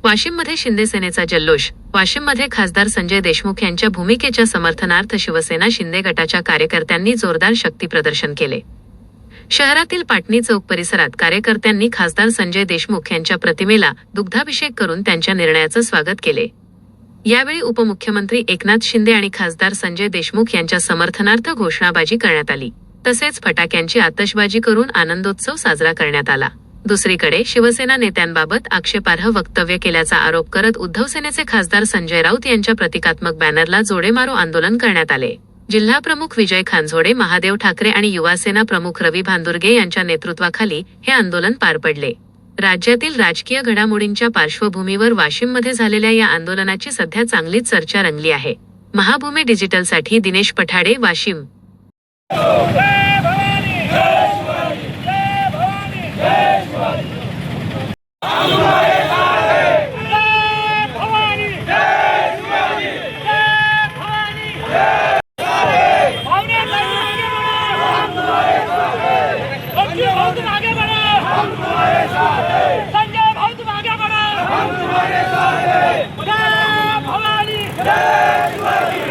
वाशिममध्ये शिंदे सेनेचा जल्लोष। वाशिममध्ये खासदार संजय देशमुख यांच्या भूमिकेच्या समर्थनार्थ शिवसेना शिंदे गटाच्या कार्यकर्त्यांनी जोरदार शक्तीप्रदर्शन केले। शहरातील पाटणी चौक परिसरात कार्यकर्त्यांनी खासदार संजय देशमुख यांच्या प्रतिमेला दुग्धाभिषेक करून त्यांच्या निर्णयाचं स्वागत केले। यावेळी उपमुख्यमंत्री एकनाथ शिंदे आणि खासदार संजय देशमुख यांच्या समर्थनार्थ घोषणाबाजी करण्यात आली। तसेच फटाक्यांची आतषबाजी करून आनंदोत्सव साजरा करण्यात आला। दुसरीकडे शिवसेना नेत्यांबाबत आक्षेपार्ह वक्तव्य केल्याचा आरोप करत उद्धव सेनेचे खासदार संजय राऊत यांच्या प्रतिकात्मक बॅनरला जोडेमारो आंदोलन करण्यात आले। जिल्हा प्रमुख विजय खानझोडे, महादेव ठाकरे आणि युवा सेना प्रमुख रवी भांदुर्गे यांच्या नेतृत्वाखाली हे आंदोलन पार पडले। राज्यातील राजकीय घडामोडींच्या पार्श्वभूमीवर वाशिममध्ये झालेल्या या आंदोलनाची सध्या चांगलीच चर्चा रंगली आहे। महाभूमी डिजिटलसाठी दिनेश पठाडे, वाशिम। संजय भाऊ तुम आगे बढ़ो, हम तुम्हारे साथ हैं। जय भवानी, जय शिवाजी।